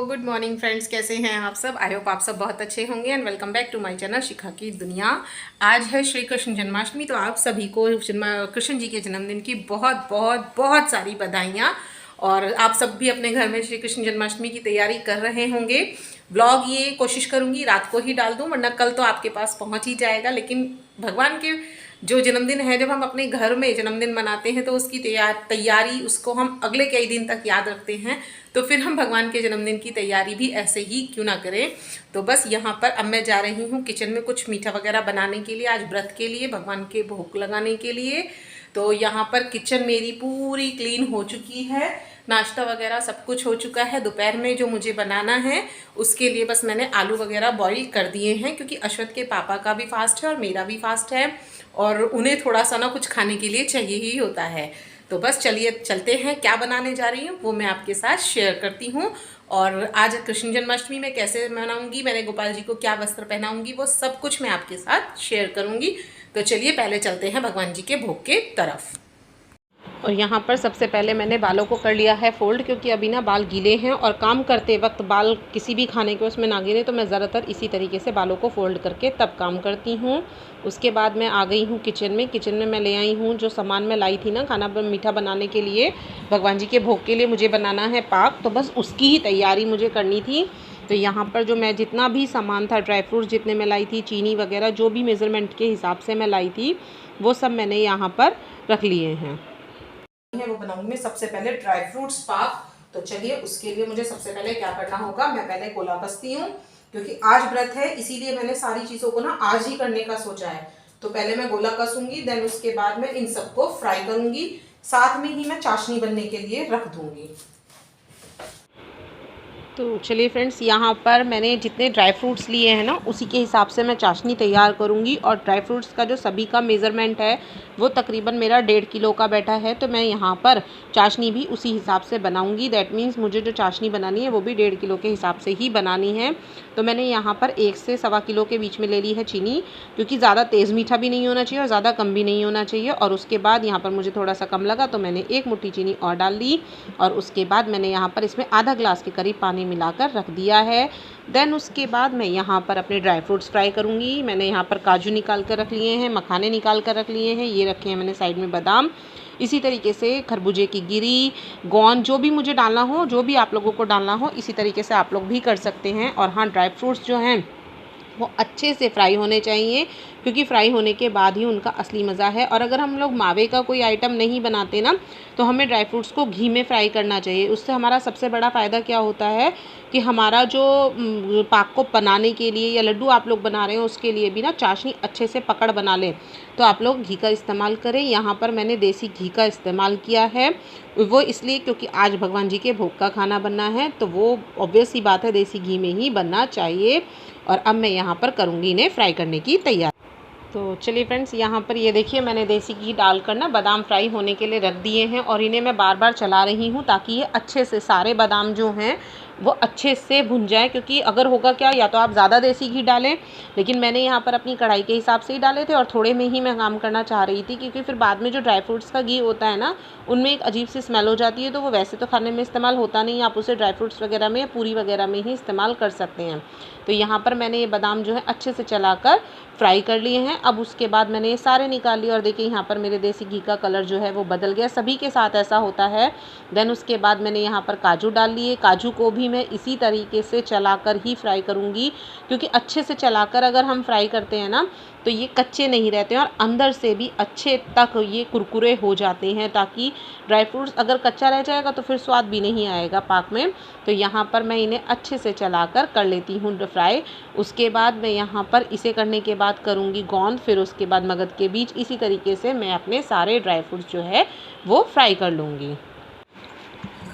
Good morning friends, कैसे हैं आप सब। आई होप आप सब बहुत अच्छे होंगे and welcome back to my channel Shikha की दुनिया। आज है श्री कृष्ण जन्माष्टमी, तो आप सभी को कृष्ण जी के जन्मदिन की बहुत बहुत बहुत सारी बधाइयाँ। और आप सब भी अपने घर में श्री कृष्ण जन्माष्टमी की तैयारी कर रहे होंगे। ब्लॉग ये कोशिश करूँगी रात को ही डाल दूँ, वरना कल तो आपके पास पहुँच ही जाएगा। लेकिन भगवान के जो जन्मदिन है, जब हम अपने घर में जन्मदिन मनाते हैं तो उसकी तैयारी उसको हम अगले कई दिन तक याद रखते हैं। तो फिर हम भगवान के जन्मदिन की तैयारी भी ऐसे ही क्यों ना करें। तो बस यहाँ पर अब मैं जा रही हूँ किचन में कुछ मीठा वगैरह बनाने के लिए, आज व्रत के लिए, भगवान के भोग लगाने के लिए। तो यहाँ पर किचन मेरी पूरी क्लीन हो चुकी है, नाश्ता वगैरह सब कुछ हो चुका है। दोपहर में जो मुझे बनाना है उसके लिए बस मैंने आलू वगैरह बॉईल कर दिए हैं, क्योंकि अश्वथ के पापा का भी फास्ट है और मेरा भी फास्ट है, और उन्हें थोड़ा सा ना कुछ खाने के लिए चाहिए ही होता है। तो बस चलिए चलते हैं, क्या बनाने जा रही हूँ वो मैं आपके साथ शेयर करती हूँ। और आज कृष्ण जन्माष्टमी में कैसे मनाऊंगी, मैंने गोपाल जी को क्या वस्त्र पहनाऊंगी, वो सब कुछ मैं आपके साथ शेयर करूँगी। तो चलिए पहले चलते हैं भगवान जी के भोग के तरफ। और यहाँ पर सबसे पहले मैंने बालों को कर लिया है फ़ोल्ड, क्योंकि अभी ना बाल गीले हैं और काम करते वक्त बाल किसी भी खाने के उसमें ना गिरे, तो मैं ज़्यादातर इसी तरीके से बालों को फ़ोल्ड करके तब काम करती हूँ। उसके बाद मैं आ गई हूँ किचन में। किचन में मैं ले आई हूँ जो सामान मैं लाई थी ना खाना मीठा बनाने के लिए, भगवान जी के भोग के लिए मुझे बनाना है पाक, तो बस उसकी ही तैयारी मुझे करनी थी। तो यहाँ पर जो मैं जितना भी सामान था, ड्राई फ्रूट्स जितने मैं लाई थी, चीनी वगैरह जो भी मेज़रमेंट के हिसाब से मैं लाई थी, वो सब मैंने यहाँ पर रख लिए हैं। वो बनाऊंगी मैं सबसे पहले ड्राई फ्रूट्स पाक। तो चलिए उसके लिए मुझे सबसे पहले क्या करना होगा, मैं पहले गोला कसती हूँ, क्योंकि आज व्रत है इसीलिए मैंने सारी चीज़ों को ना आज ही करने का सोचा है। तो पहले मैं गोला कसूंगी, देन उसके बाद मैं इन सबको फ्राई करूंगी, साथ में ही मैं चाशनी बनने के लिए रख दूंगी। तो चलिए फ्रेंड्स, यहाँ पर मैंने जितने ड्राई फ्रूट्स लिए हैं ना उसी के हिसाब से मैं चाशनी तैयार करूँगी। और ड्राई फ्रूट्स का जो सभी का मेज़रमेंट है वो तकरीबन मेरा 1.5 किलो का बैठा है, तो मैं यहाँ पर चाशनी भी उसी हिसाब से बनाऊँगी। दैट मीन्स मुझे जो चाशनी बनानी है वो भी 1.5 किलो के हिसाब से ही बनानी है। तो मैंने यहाँ पर 1 से सवा किलो के बीच में ले ली है चीनी, क्योंकि ज़्यादा तेज़ मीठा भी नहीं होना चाहिए और ज़्यादा कम भी नहीं होना चाहिए। और उसके बाद यहाँ पर मुझे थोड़ा सा कम लगा तो मैंने 1 मुट्ठी चीनी और डाल ली, और उसके बाद मैंने यहाँ पर इसमें आधा ग्लास के करीब पानी मिलाकर रख दिया है। देन उसके बाद मैं यहाँ पर अपने ड्राई फ्रूट्स फ्राई करूँगी। मैंने यहाँ पर काजू निकाल कर रख लिए हैं, मखाने निकाल कर रख लिए हैं, ये रखे हैं मैंने साइड में बादाम। इसी तरीके से खरबूजे की गिरी, गोंद, जो भी मुझे डालना हो, जो भी आप लोगों को डालना हो, इसी तरीके से आप लोग भी कर सकते हैं। और हाँ, ड्राई फ्रूट्स जो हैं वो अच्छे से फ्राई होने चाहिए, क्योंकि फ्राई होने के बाद ही उनका असली मज़ा है। और अगर हम लोग मावे का कोई आइटम नहीं बनाते ना, तो हमें ड्राई फ्रूट्स को घी में फ्राई करना चाहिए। उससे हमारा सबसे बड़ा फ़ायदा क्या होता है कि हमारा जो पाक को बनाने के लिए या लड्डू आप लोग बना रहे हो उसके लिए भी ना चाशनी अच्छे से पकड़ बना लें, तो आप लोग घी का इस्तेमाल करें। यहाँ पर मैंने देसी घी का इस्तेमाल किया है, वो इसलिए क्योंकि आज भगवान जी के भोग का खाना बनना है, तो वो ऑब्वियस ही बात है देसी घी में ही बनना चाहिए। और अब मैं यहाँ पर करूँगी इन्हें फ्राई करने की तैयारी। तो चलिए फ्रेंड्स, यहाँ पर ये देखिए मैंने देसी घी डालकर ना बादाम फ्राई होने के लिए रख दिए हैं, और इन्हें मैं बार बार चला रही हूँ ताकि ये अच्छे से सारे बादाम जो हैं वो अच्छे से भुन जाए। क्योंकि अगर होगा क्या, या तो आप ज़्यादा देसी घी डालें, लेकिन मैंने यहाँ पर अपनी कढ़ाई के हिसाब से ही डाले थे और थोड़े में ही मैं काम करना चाह रही थी, क्योंकि फिर बाद में जो ड्राई फ्रूट्स का घी होता है ना उनमें एक अजीब सी स्मेल हो जाती है, तो वो वैसे तो खाने में इस्तेमाल होता नहीं, आप उसे ड्राई फ्रूट्स वगैरह में या पूरी वगैरह में ही इस्तेमाल कर सकते हैं। तो यहाँ पर मैंने ये बादाम जो है अच्छे से चलाकर फ्राई कर लिए हैं। अब उसके बाद मैंने ये सारे निकाल लिए, और देखिए यहाँ पर मेरे देसी घी का कलर जो है वो बदल गया, सभी के साथ ऐसा होता है। देन उसके बाद मैंने यहाँ पर काजू डाल लिए, काजू को भी मैं इसी तरीके से चलाकर ही फ्राई करूँगी, क्योंकि अच्छे से चलाकर अगर हम फ्राई करते हैं ना तो ये कच्चे नहीं रहते हैं और अंदर से भी अच्छे तक ये कुरकुरे हो जाते हैं। ताकि ड्राई फ्रूट्स अगर कच्चा रह जाएगा तो फिर स्वाद भी नहीं आएगा पाक में। तो यहाँ पर मैं इन्हें अच्छे से चलाकर कर लेती हूँ फ्राई। उसके बाद मैं यहाँ पर इसे करने के बाद करूँगी गोंद, फिर उसके बाद मगध के बीज। इसी तरीके से मैं अपने सारे ड्राई फ्रूट्स जो है वो फ्राई कर लूँगी।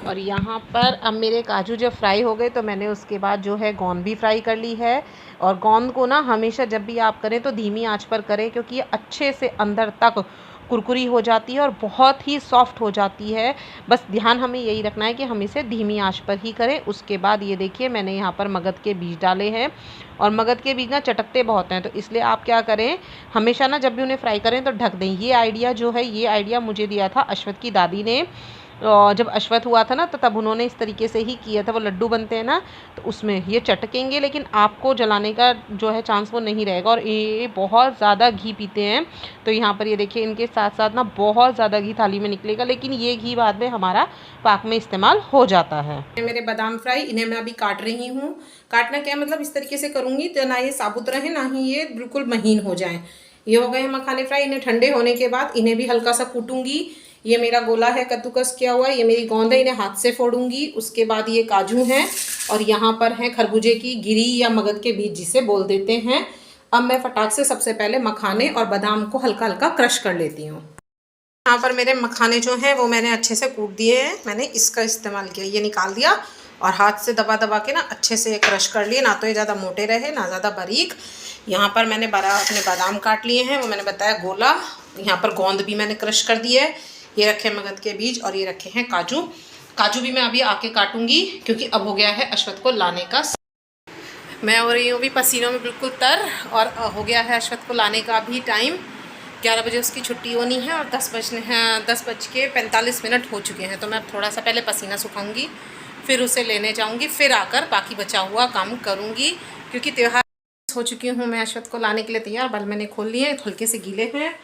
और यहाँ पर अब मेरे काजू जब फ्राई हो गए तो मैंने उसके बाद जो है गोंद भी फ्राई कर ली है। और गोंद को ना हमेशा जब भी आप करें तो धीमी आंच पर करें, क्योंकि ये अच्छे से अंदर तक कुरकुरी हो जाती है और बहुत ही सॉफ्ट हो जाती है। बस ध्यान हमें यही रखना है कि हम इसे धीमी आंच पर ही करें। उसके बाद ये देखिए मैंने यहाँ पर मगध के बीज डाले हैं, और मगध के बीज ना चटकते बहुत हैं, तो इसलिए आप क्या करें, हमेशा ना जब भी उन्हें फ्राई करें तो ढक दें। ये आइडिया जो है, ये आइडिया मुझे दिया था अश्वथ की दादी ने। जब अश्वत्थ हुआ था ना तो तब उन्होंने इस तरीके से ही किया था। वो लड्डू बनते हैं ना तो उसमें ये चटकेंगे, लेकिन आपको जलाने का जो है चांस वो नहीं रहेगा। और ये बहुत ज़्यादा घी पीते हैं, तो यहाँ पर ये देखिए इनके साथ साथ ना बहुत ज़्यादा घी थाली में निकलेगा, लेकिन ये घी बाद में हमारा पाक में इस्तेमाल हो जाता है। मेरे बादाम फ्राई, इन्हें मैं अभी काट रही हूँ। काटना क्या मतलब इस तरीके से करूँगी तो ना ये साबुत रहे ना ही ये बिल्कुल महीन हो जाए। ये हो गए हैं मखाने फ्राई। इन्हें ठंडे होने के बाद इन्हें भी हल्का सा कूटूंगी। ये मेरा गोला है कद्दूकस किया हुआ, ये मेरी गोंद है, इन्हें हाथ से फोड़ूंगी। उसके बाद ये काजू हैं और यहाँ पर है खरबूजे की गिरी या मगध के बीज जिसे बोल देते हैं। अब मैं फटाक से सबसे पहले मखाने और बादाम को हल्का हल्का क्रश कर लेती हूँ। यहाँ पर मेरे मखाने जो हैं वो मैंने अच्छे से कूट दिए हैं। मैंने इसका इस्तेमाल किया, ये निकाल दिया और हाथ से दबा दबा के ना अच्छे से क्रश कर लिए, ना तो ये ज़्यादा मोटे रहे ना ज़्यादा बारीक। यहाँ पर मैंने अपने बादाम काट लिए हैं, वो मैंने बताया गोला। यहाँ पर गोंद भी मैंने क्रश कर दी है। ये रखे मगध के बीज और ये रखे हैं काजू। काजू भी मैं अभी आके काटूंगी क्योंकि अब हो गया है अश्वत्थ को लाने का। मैं हो रही हूँ अभी पसीनों में बिल्कुल तर, और हो गया है अश्वत्थ को लाने का भी टाइम। 11 बजे उसकी छुट्टी होनी है और 10:45 हो चुके हैं। तो मैं थोड़ा सा पहले पसीना सुखाऊंगी, फिर उसे लेने जाऊंगी, फिर आकर बाकी बचा हुआ काम करूंगी क्योंकि त्यौहार हो चुकी हूँ। मैं अश्वत्थ को लाने के लिए तैयार, बाल मैंने खोल लिए हैं, हल्के से गीले हैं।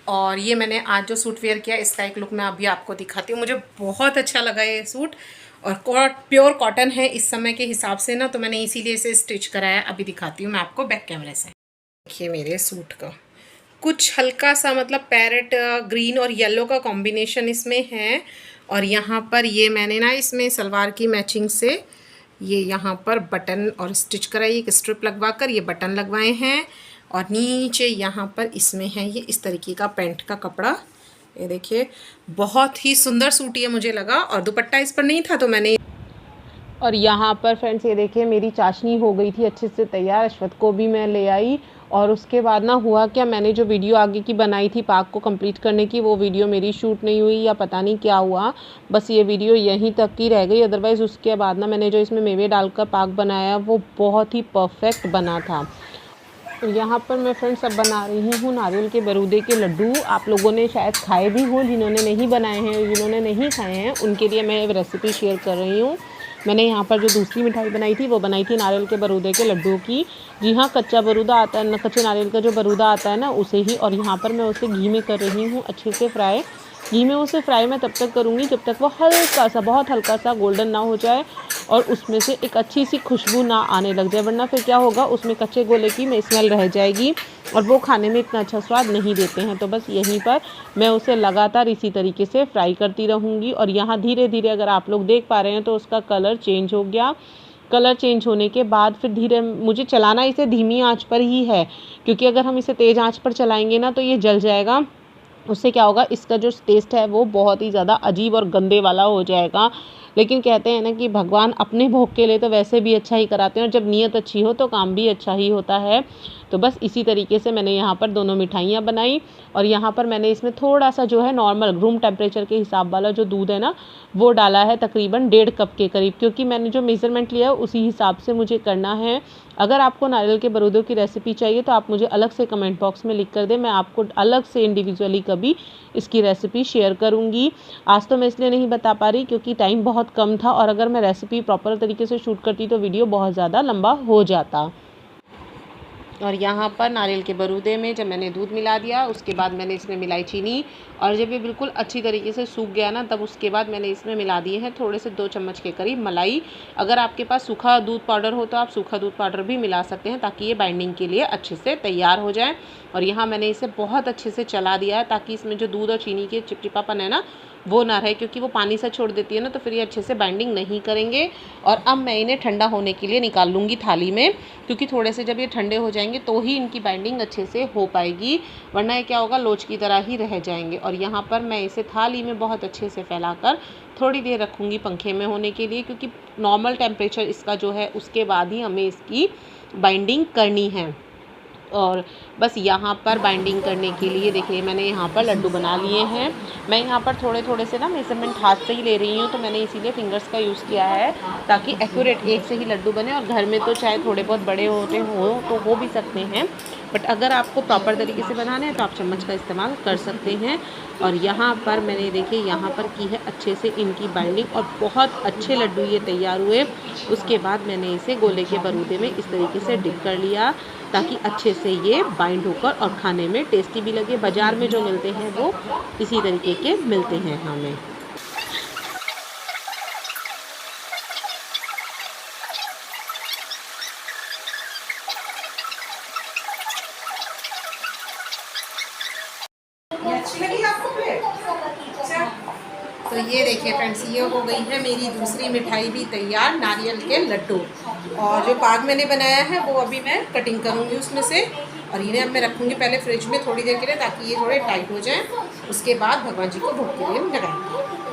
और ये मैंने आज जो सूट वेयर किया इसका एक लुक मैं अभी आपको दिखाती हूँ। मुझे बहुत अच्छा लगा ये सूट, और प्योर कॉटन है इस समय के हिसाब से ना, तो मैंने इसीलिए इसे स्टिच कराया। अभी दिखाती हूँ मैं आपको बैक कैमरे से। देखिए मेरे सूट का कुछ हल्का सा मतलब पैरेट ग्रीन और येलो का कॉम्बिनेशन इसमें है। और यहाँ पर ये मैंने ना इसमें सलवार की मैचिंग से ये यहाँ पर बटन और स्टिच कराई, एक स्ट्रिप लगवा कर ये बटन लगवाए हैं। और नीचे यहाँ पर इसमें है ये इस तरीके का पैंट का कपड़ा। ये देखिए बहुत ही सुंदर सूट ये मुझे लगा, और दुपट्टा इस पर नहीं था तो मैंने। और यहाँ पर फ्रेंड्स ये देखिए मेरी चाशनी हो गई थी अच्छे से तैयार। अश्वत्थ को भी मैं ले आई, और उसके बाद ना हुआ क्या, मैंने जो वीडियो आगे की बनाई थी पाक को कंप्लीट करने की, वो वीडियो मेरी शूट नहीं हुई या पता नहीं क्या हुआ, बस ये वीडियो यहीं तक की रह गई। अदरवाइज़ उसके बाद ना मैंने जो इसमें मेवे डालकर पाक बनाया वो बहुत ही परफेक्ट बना था। यहाँ पर मैं फ्रेंड्स अब बना रही हूँ नारियल के बरूदे के लड्डू। आप लोगों ने शायद खाए भी हों, जिन्होंने नहीं बनाए हैं, जिन्होंने नहीं खाए हैं उनके लिए मैं रेसिपी शेयर कर रही हूँ। मैंने यहाँ पर जो दूसरी मिठाई बनाई थी वो बनाई थी नारियल के बरूदे के लड्डू की। जी हाँ, कच्चा बरूदा आता है, कच्चे नारियल का जो बरूदा आता है ना उसे ही। और यहाँ पर मैं उसे घी में कर रही हूँ अच्छे से फ्राई। घी में उसे फ्राई मैं तब तक करूँगी जब तक वो हल्का सा, बहुत हल्का सा गोल्डन ना हो जाए और उसमें से एक अच्छी सी खुशबू ना आने लग जाए, वरना फिर क्या होगा उसमें कच्चे गोले की में स्मेल रह जाएगी और वो खाने में इतना अच्छा स्वाद नहीं देते हैं। तो बस यहीं पर मैं उसे लगातार इसी तरीके से फ्राई करती रहूँगी। और यहाँ धीरे धीरे अगर आप लोग देख पा रहे हैं तो उसका कलर चेंज हो गया। कलर चेंज होने के बाद फिर धीरे मुझे चलाना इसे धीमी आंच पर ही है, क्योंकि अगर हम इसे तेज़ आंच पर चलाएंगे ना तो ये जल जाएगा। उससे क्या होगा, इसका जो टेस्ट है वो बहुत ही ज़्यादा अजीब और गंदे वाला हो जाएगा। लेकिन कहते हैं ना कि भगवान अपने भोग के लिए तो वैसे भी अच्छा ही कराते हैं, और जब नीयत अच्छी हो तो काम भी अच्छा ही होता है। तो बस इसी तरीके से मैंने यहाँ पर दोनों मिठाइयाँ बनाई। और यहाँ पर मैंने इसमें थोड़ा सा जो है नॉर्मल रूम टेम्परेचर के हिसाब वाला जो दूध है ना वो डाला है, तकरीबन 1.5 कप के करीब, क्योंकि मैंने जो मेज़रमेंट लिया है उसी हिसाब से मुझे करना है। अगर आपको नारियल के बरूदों की रेसिपी चाहिए तो आप मुझे अलग से कमेंट बॉक्स में लिख कर दें, मैं आपको अलग से इंडिविजुअली कभी इसकी रेसिपी शेयर करूँगी। आज तो मैं इसलिए नहीं बता पा रही क्योंकि टाइम बहुत कम था, और अगर मैं रेसिपी प्रॉपर तरीके से शूट करती तो वीडियो बहुत ज़्यादा लंबा हो जाता। और यहाँ पर नारियल के बरूदे में जब मैंने दूध मिला दिया उसके बाद मैंने इसमें मिलाई चीनी, और जब ये बिल्कुल अच्छी तरीके से सूख गया ना तब उसके बाद मैंने इसमें मिला दिए हैं थोड़े से 2 चम्मच के करीब मलाई। अगर आपके पास सूखा दूध पाउडर हो तो आप सूखा दूध पाउडर भी मिला सकते हैं ताकि ये बाइंडिंग के लिए अच्छे से तैयार हो जाए। और यहाँ मैंने इसे बहुत अच्छे से चला दिया है ताकि इसमें जो दूध और चीनी के चिपचिपापन है ना वो ना रहे, क्योंकि वो पानी सा छोड़ देती है ना तो फिर ये अच्छे से बाइंडिंग नहीं करेंगे। और अब मैं इन्हें ठंडा होने के लिए निकाल लूँगी थाली में, क्योंकि थोड़े से जब ये ठंडे हो जाएंगे तो ही इनकी बाइंडिंग अच्छे से हो पाएगी, वरना ये क्या होगा लोच की तरह ही रह जाएंगे। और यहाँ पर मैं इसे थाली में बहुत अच्छे से फैलाकर थोड़ी देर रखूँगी पंखे में होने के लिए, क्योंकि नॉर्मल टेम्परेचर इसका जो है उसके बाद ही हमें इसकी बाइंडिंग करनी है। और बस यहाँ पर बाइंडिंग करने के लिए देखिए मैंने यहाँ पर लड्डू बना लिए हैं। मैं यहाँ पर थोड़े थोड़े से ना मेजरमेंट हाथ से ही ले रही हूँ, तो मैंने इसीलिए फिंगर्स का यूज़ किया है ताकि एक्यूरेट एक से ही लड्डू बने। और घर में तो चाहे थोड़े बहुत बड़े होते हो तो हो भी सकते हैं, बट अगर आपको प्रॉपर तरीके से बनाना है तो आप चम्मच का इस्तेमाल कर सकते हैं। और यहाँ पर मैंने देखिए यहाँ पर की है अच्छे से इनकी बाइंडिंग और बहुत अच्छे लड्डू ये तैयार हुए। उसके बाद मैंने इसे गोले के बरूदे में इस तरीके से डिप कर लिया ताकि अच्छे से ये बाइंड होकर और खाने में टेस्टी भी लगे। बाज़ार में जो मिलते हैं वो इसी तरीके के मिलते हैं हमें। अच्छी लगी आपको प्लेट? अच्छा, तो ये देखिए फ्रेंड्स, ये हो गई है मेरी दूसरी मिठाई भी तैयार, नारियल के लड्डू। और जो पाग मैंने बनाया है वो अभी मैं कटिंग करूँगी उसमें से, और इन्हें अब मैं रखूँगी पहले फ्रिज में थोड़ी देर के लिए ताकि ये थोड़े टाइट हो जाएं। उसके बाद भगवान जी को भोग के लिए लगाएंगे।